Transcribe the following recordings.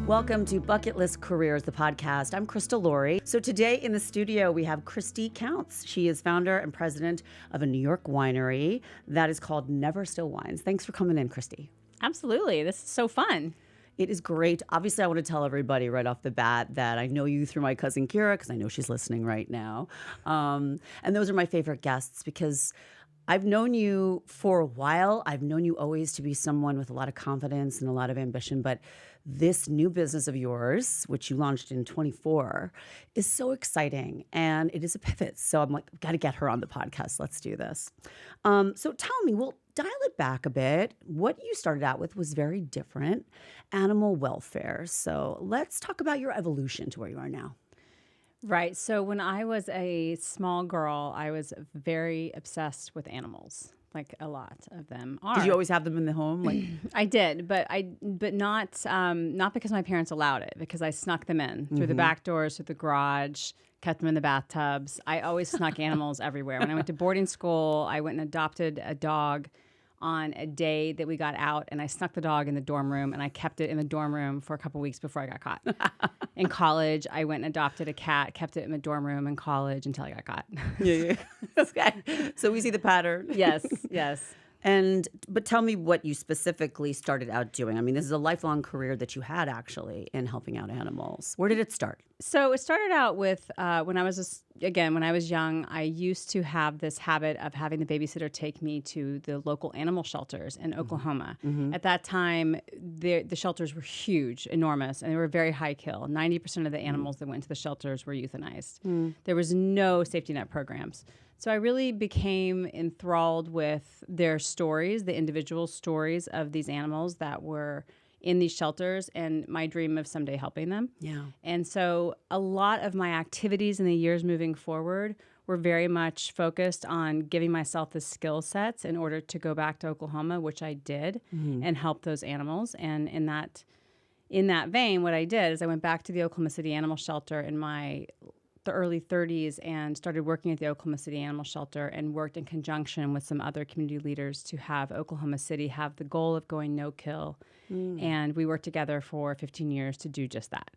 Welcome to Bucket List Careers, the podcast. I'm Krista Laurie. So today in the studio, we have Christy Counts. She is founder and president of a New York winery that is called Neverstill Wines. Thanks for coming in, Christy. Absolutely. This is so fun. It is great. Obviously, I want to tell everybody right off the bat that I know you through my cousin Kira, because I know she's listening right now. And those are my favorite guests because I've known you for a while. I've known you always to be someone with a lot of confidence and a lot of ambition, but this new business of yours, which you launched in 24, is so exciting, and it is a pivot. So I'm like, got to get her on the podcast. Let's do this. So tell me, we'll dial it back a bit. What you started out with was very different, animal welfare. So let's talk about your evolution to where you are now. Right. So when I was a small girl, I was very obsessed with animals. Like a lot of them are. Did you always have them in the home? Like I did, but not because my parents allowed it. Because I snuck them in through the back doors, through the garage, kept them in the bathtubs. I always snuck animals everywhere. When I went to boarding school, I went and adopted a dog on a day that we got out, and I snuck the dog in the dorm room, and I kept it in the dorm room for a couple weeks before I got caught. In college, I went and adopted a cat, kept it in the dorm room in college until I got caught. Yeah. Okay. So we see the pattern. Yes. But tell me what you specifically started out doing. I mean, this is a lifelong career that you had actually in helping out animals. Where did it start? So it started out with when I was young, I used to have this habit of having the babysitter take me to the local animal shelters in Oklahoma. At that time, the shelters were huge, enormous, and they were very high kill. 90% of the animals that went to the shelters were euthanized. There was no safety net programs. So I really became enthralled with their stories, the individual stories of these animals that were in these shelters, and my dream of someday helping them. Yeah. And so a lot of my activities in the years moving forward were very much focused on giving myself the skill sets in order to go back to Oklahoma, which I did, and help those animals. And in that vein, what I did is I went back to the Oklahoma City Animal Shelter in the early 30s and started working at the Oklahoma City Animal Shelter and worked in conjunction with some other community leaders to have Oklahoma City have the goal of going no-kill. And we worked together for 15 years to do just that.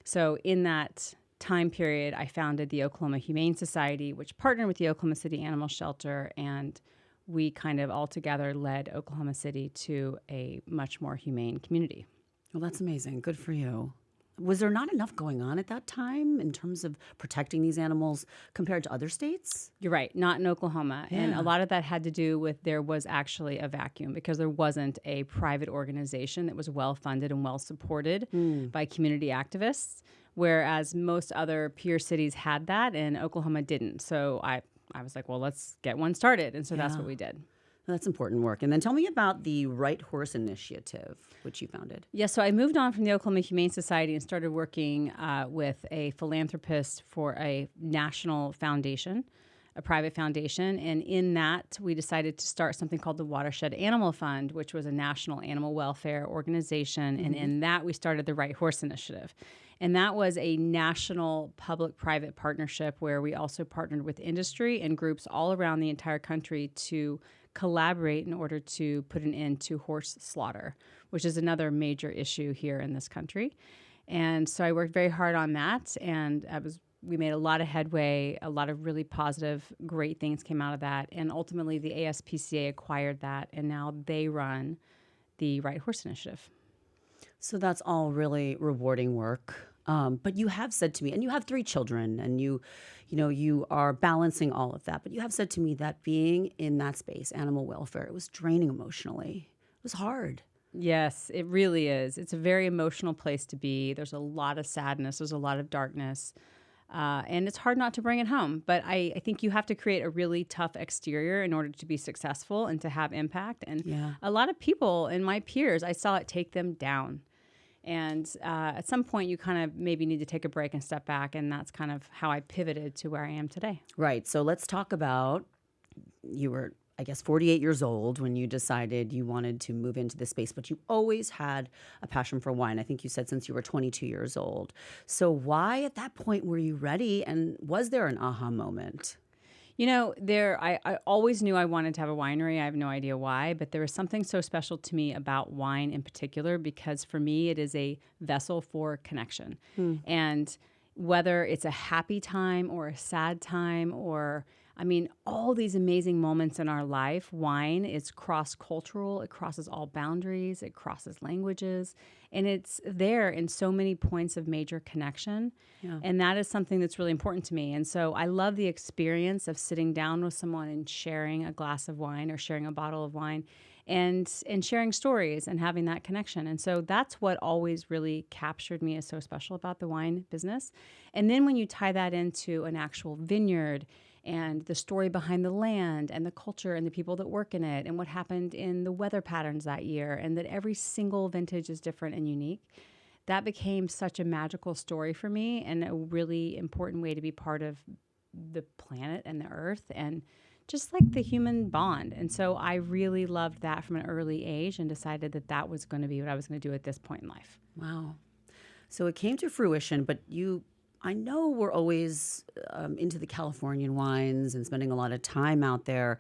So in that time period, I founded the Oklahoma Humane Society, which partnered with the Oklahoma City Animal Shelter, and we kind of all together led Oklahoma City to a much more humane community. Well, that's amazing. Good for you. Was there not enough going on at that time in terms of protecting these animals compared to other states? You're right, not in Oklahoma. Yeah. And a lot of that had to do with there was actually a vacuum because there wasn't a private organization that was well-funded and well-supported by community activists, whereas most other peer cities had that and Oklahoma didn't. So I was like, well, let's get one started. And so that's what we did. That's important work. And then tell me about the Right Horse Initiative, which you founded. Yeah, so I moved on from the Oklahoma Humane Society and started working with a philanthropist for a national foundation, a private foundation. And in that, we decided to start something called the Watershed Animal Fund, which was a national animal welfare organization. And in that, we started the Right Horse Initiative. And that was a national public-private partnership where we also partnered with industry and groups all around the entire country to collaborate in order to put an end to horse slaughter, which is another major issue here in this country. And so I worked very hard on that, and we made a lot of headway, a lot of really positive, great things came out of that. And ultimately, the ASPCA acquired that, and now they run the Right Horse Initiative. So that's all really rewarding work. But you have said to me, and you have 3 children, and you are balancing all of that. But you have said to me that being in that space, animal welfare, it was draining emotionally. It was hard. Yes, it really is. It's a very emotional place to be. There's a lot of sadness. There's a lot of darkness. And it's hard not to bring it home. But I think you have to create a really tough exterior in order to be successful and to have impact. And a lot of people in my peers, I saw it take them down. And at some point, you kind of maybe need to take a break and step back. And that's kind of how I pivoted to where I am today. Right. So let's talk about, you were, I guess, 48 years old when you decided you wanted to move into this space, but you always had a passion for wine. I think you said since you were 22 years old. So why at that point were you ready? And was there an aha moment? I always knew I wanted to have a winery. I have no idea why, but there was something so special to me about wine in particular, because for me, it is a vessel for connection. And whether it's a happy time or a sad time all these amazing moments in our life, wine is cross-cultural. It crosses all boundaries. It crosses languages. And it's there in so many points of major connection. Yeah. And that is something that's really important to me. And so I love the experience of sitting down with someone and sharing a glass of wine or sharing a bottle of wine and sharing stories and having that connection. And so that's what always really captured me as so special about the wine business. And then when you tie that into an actual vineyard and the story behind the land and the culture and the people that work in it and what happened in the weather patterns that year, and that every single vintage is different and unique, that became such a magical story for me and a really important way to be part of the planet and the earth and just like the human bond. And so I really loved that from an early age and decided that that was going to be what I was going to do at this point in life. Wow. So it came to fruition, but I know we're always into the Californian wines and spending a lot of time out there.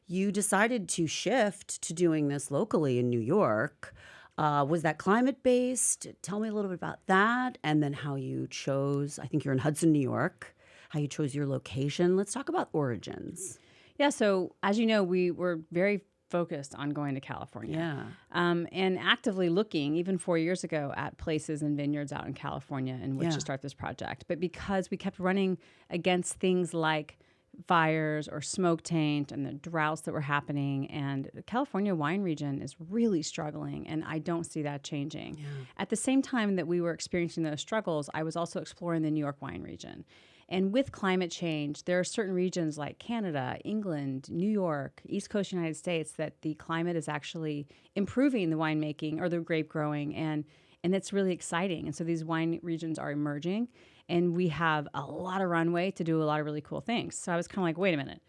You decided to shift to doing this locally in New York. Was that climate-based? Tell me a little bit about that, and then how you chose, I think you're in Hudson, New York, how you chose your location. Let's talk about origins. Yeah, so as you know, we were very focused on going to California. And actively looking, even 4 years ago, at places and vineyards out in California in which to start this project. But because we kept running against things like fires or smoke taint and the droughts that were happening, and the California wine region is really struggling, and I don't see that changing. At the same time that we were experiencing those struggles, I was also exploring the New York wine region. And with climate change, there are certain regions like Canada, England, New York, East Coast United States that the climate is actually improving the winemaking or the grape growing, and it's really exciting. And so these wine regions are emerging, and we have a lot of runway to do a lot of really cool things. So I was kind of like, wait a minute.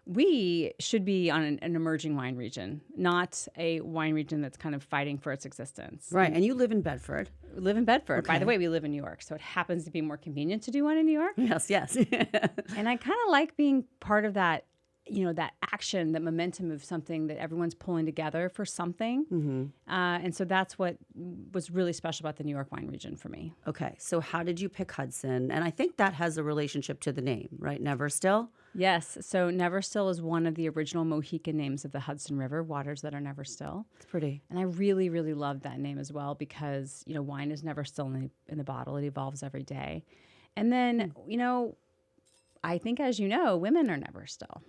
We should be on an emerging wine region, not a wine region that's kind of fighting for its existence. Right. And you live in Bedford. We live in Bedford. Okay. By the way, we live in New York, so it happens to be more convenient to do one in New York. Yes. And I kind of like being part of that, that action, that momentum of something that everyone's pulling together for something. Mm-hmm. And so that's what was really special about the New York wine region for me. Okay. So how did you pick Hudson? And I think that has a relationship to the name, right? Neverstill? Yes. So Neverstill is one of the original Mohican names of the Hudson River, waters that are never still. It's pretty. And I really, really loved that name as well because, wine is never still in the bottle. It evolves every day. And then, I think, as you know, women are never still.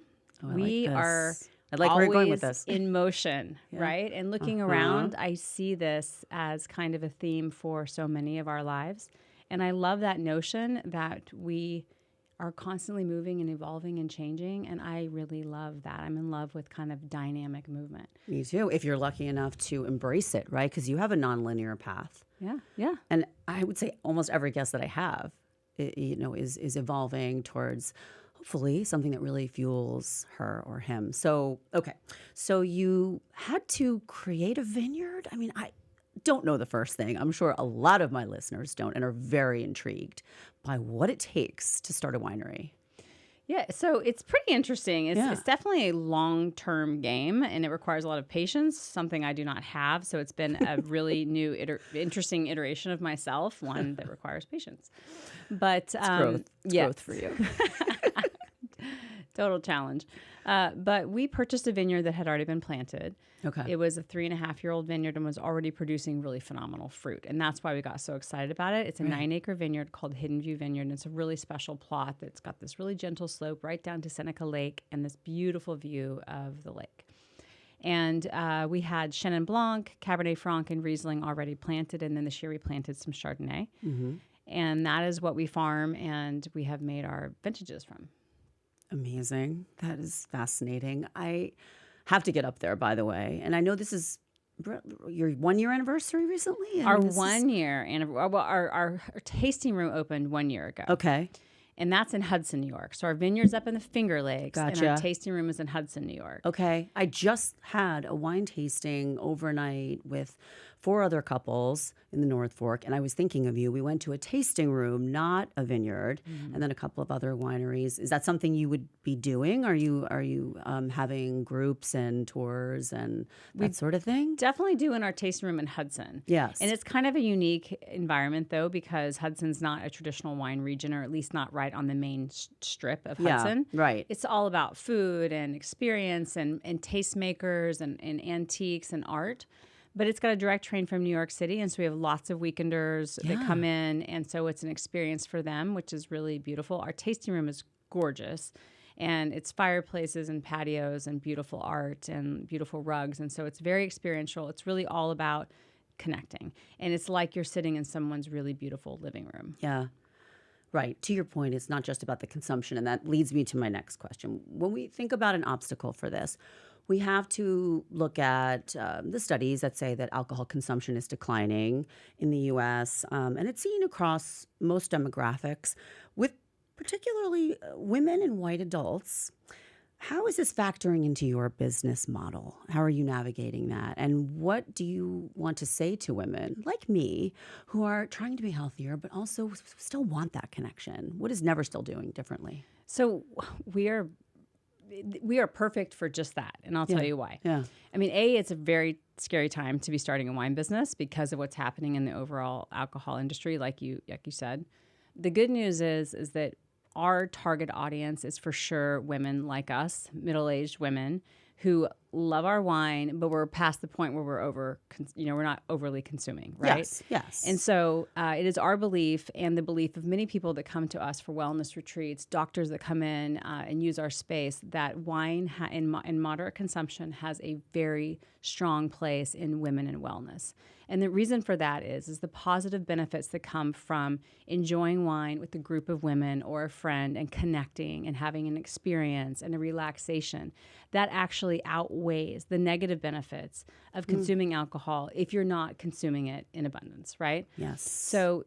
Oh, we are I like where you're going with this. In motion, right? And looking around, I see this as kind of a theme for so many of our lives. And I love that notion that we are constantly moving and evolving and changing. And I really love that. I'm in love with kind of dynamic movement. Me too, if you're lucky enough to embrace it, right? Because you have a nonlinear path. Yeah. And I would say almost every guest that I have, is evolving towards hopefully something that really fuels her or him. So, okay. So you had to create a vineyard? I mean, I don't know the first thing. I'm sure a lot of my listeners don't and are very intrigued by what it takes to start a winery. Yeah, so it's pretty interesting. It's definitely a long-term game, and it requires a lot of patience, something I do not have. So it's been a really new, interesting iteration of myself, one that requires patience. But it's growth. It's growth for you. Total challenge. But we purchased a vineyard that had already been planted. Okay. It was a 3.5-year-old vineyard and was already producing really phenomenal fruit. And that's why we got so excited about it. It's a 9-acre vineyard called Hidden View Vineyard. And it's a really special plot that's got this really gentle slope right down to Seneca Lake and this beautiful view of the lake. And we had Chenin Blanc, Cabernet Franc, and Riesling already planted. And then this year we planted some Chardonnay. Mm-hmm. And that is what we farm and we have made our vintages from. Amazing. That is fascinating. I have to get up there, by the way. And I know this is your 1-year anniversary recently? Our 1 year anniversary. Well, our tasting room opened 1 year ago. Okay. And that's in Hudson, New York. So our vineyard's up in the Finger Lakes, and our Gotcha. tasting room is in Hudson, New York. Okay. I just had a wine tasting overnight with 4 other couples in the North Fork, and I was thinking of you. We went to a tasting room, not a vineyard, and then a couple of other wineries. Is that something you would be doing? Are you having groups and tours and that sort of thing? Definitely do in our tasting room in Hudson. Yes. And it's kind of a unique environment, though, because Hudson's not a traditional wine region, or at least not right on the main strip of Hudson. Yeah, right. It's all about food and experience and tastemakers and antiques and art. But it's got a direct train from New York City, and so we have lots of weekenders that come in, and so it's an experience for them, which is really beautiful. Our tasting room is gorgeous, and it's fireplaces and patios and beautiful art and beautiful rugs, and so it's very experiential. It's really all about connecting, and it's like you're sitting in someone's really beautiful living room. Yeah. Right. To your point, it's not just about the consumption. And that leads me to my next question. When we think about an obstacle for this, we have to look at the studies that say that alcohol consumption is declining in the U.S., and it's seen across most demographics, with particularly women and white adults. How is this factoring into your business model? How are you navigating that? And what do you want to say to women like me who are trying to be healthier but also still want that connection? What is Neverstill doing differently? So we are perfect for just that, and I'll tell you why. Yeah. I mean, it's a very scary time to be starting a wine business because of what's happening in the overall alcohol industry, like you said. The good news is that our target audience is for sure women like us, middle-aged women who love our wine, but we're past the point where we're not overly consuming, right? Yes, yes. And so it is our belief, and the belief of many people that come to us for wellness retreats, doctors that come in and use our space, that wine in moderate consumption has a very strong place in women and wellness. And the reason for that is the positive benefits that come from enjoying wine with a group of women or a friend and connecting and having an experience and a relaxation. That actually outweighs the negative benefits of consuming alcohol if you're not consuming it in abundance, right? Yes. So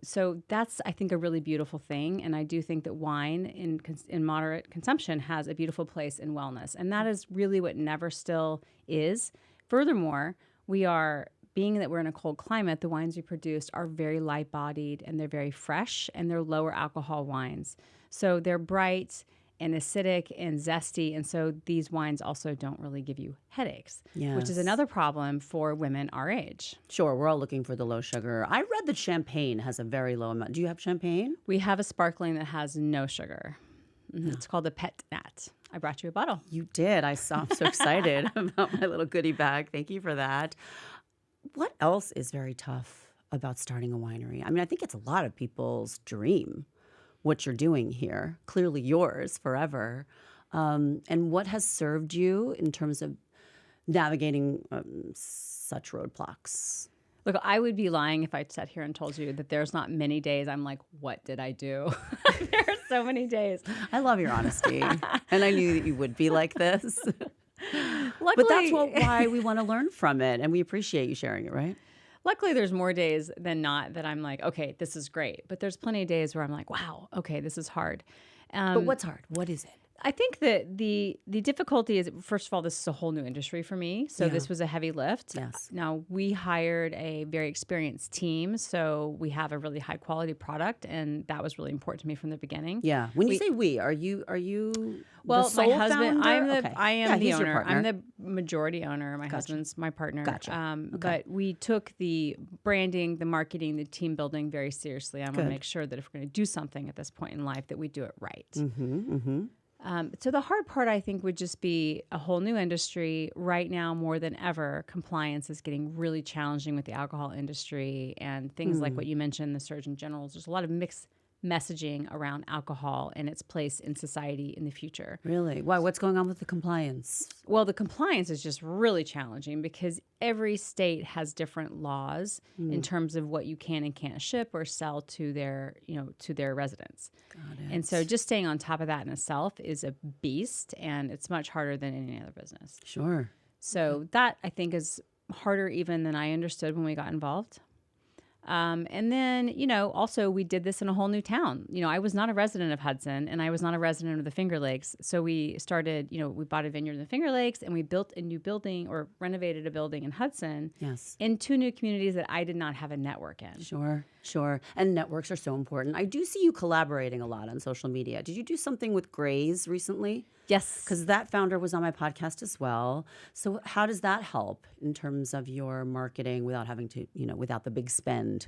that's, I think, a really beautiful thing. And I do think that wine in moderate consumption has a beautiful place in wellness. And that is really what Neverstill is. Furthermore, being that we're in a cold climate, the wines we produce are very light-bodied, and they're very fresh, and they're lower alcohol wines. So they're bright and acidic and zesty, and so these wines also don't really give you headaches, which is another problem for women our age. Sure, we're all looking for the low sugar. I read that champagne has a very low amount. Do you have champagne? We have a sparkling that has no sugar. It's called a Pet Nat. I brought you a bottle. You did. I'm so excited about my little goodie bag. Thank you for that. What else is very tough about starting a winery? I mean, I think it's a lot of people's dream, what you're doing here, clearly yours forever. And what has served you in terms of navigating such roadblocks? Look, I would be lying if I sat here and told you that there's not many days I'm like, what did I do? There are so many days. I love your honesty. And I knew that you would be like this. Luckily, But that's why we want to learn from it. And we appreciate you sharing it, right? Luckily, there's more days than not that I'm like, okay, this is great. But there's plenty of days where I'm like, wow, okay, this is hard. But what's hard? What is it? I think that the difficulty is, first of all, this is a whole new industry for me. So this was a heavy lift. Yes. Now, we hired a very experienced team, so we have a really high quality product, and that was really important to me from the beginning. Yeah. When you say we, are you Well, the sole my husband, founder? I am the he's your owner. partner. I'm the majority owner. My husband's my partner. Gotcha. But we took the branding, the marketing, the team building very seriously. I want to make sure that if we're going to do something at this point in life, that we do it right. So the hard part, I think, would just be a whole new industry. Right now, more than ever, compliance is getting really challenging with the alcohol industry and things like what you mentioned, the Surgeon General's. There's a lot of mixed messaging around alcohol and its place in society in the future. Really? Why? What's going on with the compliance? Well, the compliance is just really challenging because every state has different laws in terms of what you can and can't ship or sell to their residents. Got it. And so just staying on top of that in itself is a beast, and it's much harder than any other business. Sure. So that, I think, is harder even than I understood when we got involved. And then, also we did this in a whole new town. I was not a resident of Hudson and I was not a resident of the Finger Lakes. So we started, we bought a vineyard in the Finger Lakes and we built a new building or renovated a building in Hudson. Yes. In two new communities that I did not have a network in. Sure. And networks are so important. I do see you collaborating a lot on social media. Did you do something with Graze recently? Yes. Because that founder was on my podcast as well. So how does that help in terms of your marketing without having to, without the big spend?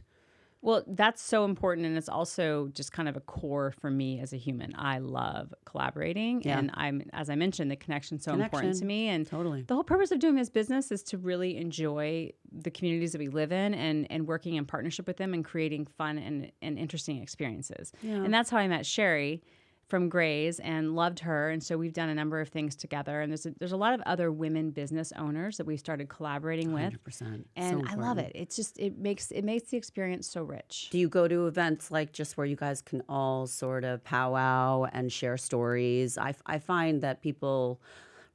Well, that's so important. And it's also just kind of a core for me as a human. I love collaborating. Yeah. And as I mentioned, the connection's so important to me. And totally. The whole purpose of doing this business is to really enjoy the communities that we live in and working in partnership with them and creating fun and interesting experiences. Yeah. And that's how I met Sherry from Graze and loved her. And so we've done a number of things together. And there's a lot of other women business owners that we've started collaborating with. 100%. And So I love important. it. It's just, it makes the experience so rich. Do you go to events like just where you guys can all sort of powwow and share stories? I find that people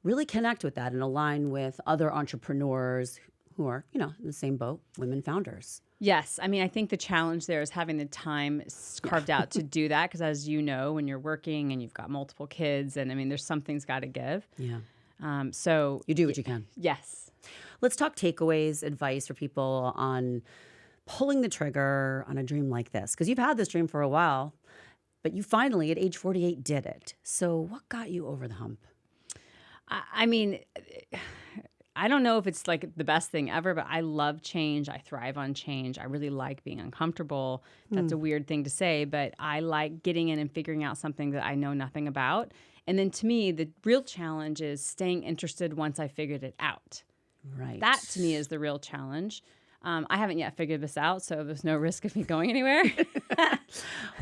really connect with that and align with other entrepreneurs who are, in the same boat, women founders. Yes. I mean, I think the challenge there is having the time carved out to do that. Because as you know, when you're working and you've got multiple kids, and I mean, there's something's got to give. Yeah. So You do what you can. yes. Let's talk takeaways, advice for people on pulling the trigger on a dream like this. Because you've had this dream for a while, but you finally, at age 48, did it. So what got you over the hump? I mean, I don't know if it's like the best thing ever, but I love change. I thrive on change. I really like being uncomfortable. That's a weird thing to say, but I like getting in and figuring out something that I know nothing about. And then to me, the real challenge is staying interested once I figured it out. Right. That to me is the real challenge. I haven't yet figured this out, so there's no risk of me going anywhere.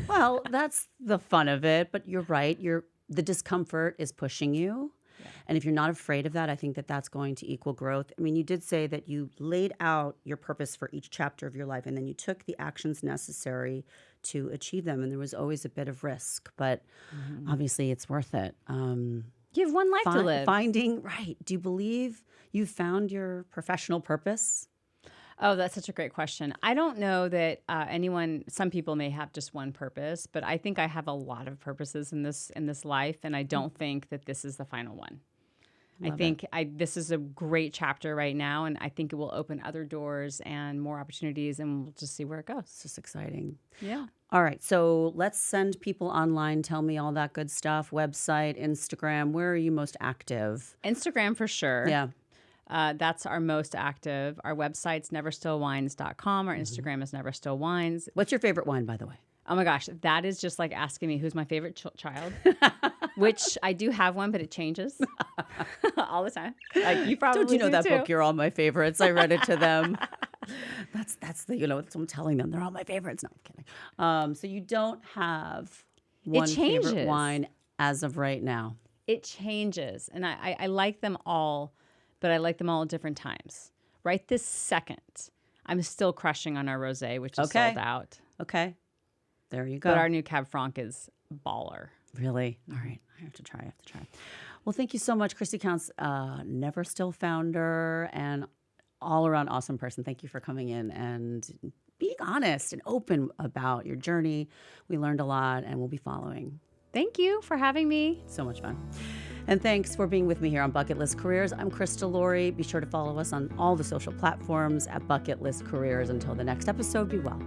Well, that's the fun of it, but you're right. The discomfort is pushing you. Yeah. And if you're not afraid of that, I think that that's going to equal growth. I mean, you did say that you laid out your purpose for each chapter of your life, and then you took the actions necessary to achieve them. And there was always a bit of risk, but obviously it's worth it. You have one life to live. Do you believe you found your professional purpose? Oh, that's such a great question. I don't know that some people may have just one purpose, but I think I have a lot of purposes in this life, and I don't think that this is the final one. Love I think this is a great chapter right now, and I think it will open other doors and more opportunities, and we'll just see where it goes. It's just exciting. Yeah. All right, so let's send people online. Tell me all that good stuff. Website, Instagram. Where are you most active? Instagram for sure. Yeah. That's our most active. Our website's neverstillwines.com. Our Instagram is neverstillwines. What's your favorite wine, by the way? Oh my gosh, that is just like asking me who's my favorite child, which I do have one, but it changes all the time. Like you probably Don't you know do that too. book? You're all my favorites. I read it to them. That's that's what I'm telling them. They're all my favorites. No, I'm kidding. So you don't have one favorite changes. wine as of right now. It changes, and I like them all, but I like them all at different times. Right this second, I'm still crushing on our rosé, which is sold out. Okay. There you go. But our new Cab Franc is baller. Really? All right. I have to try. Well, thank you so much. Christy Counts, Neverstill founder and all-around awesome person. Thank you for coming in and being honest and open about your journey. We learned a lot, and we'll be following. Thank you for having me. So much fun. And thanks for being with me here on Bucket List Careers. I'm Krista Laurie. Be sure to follow us on all the social platforms at Bucket List Careers. Until the next episode, be well.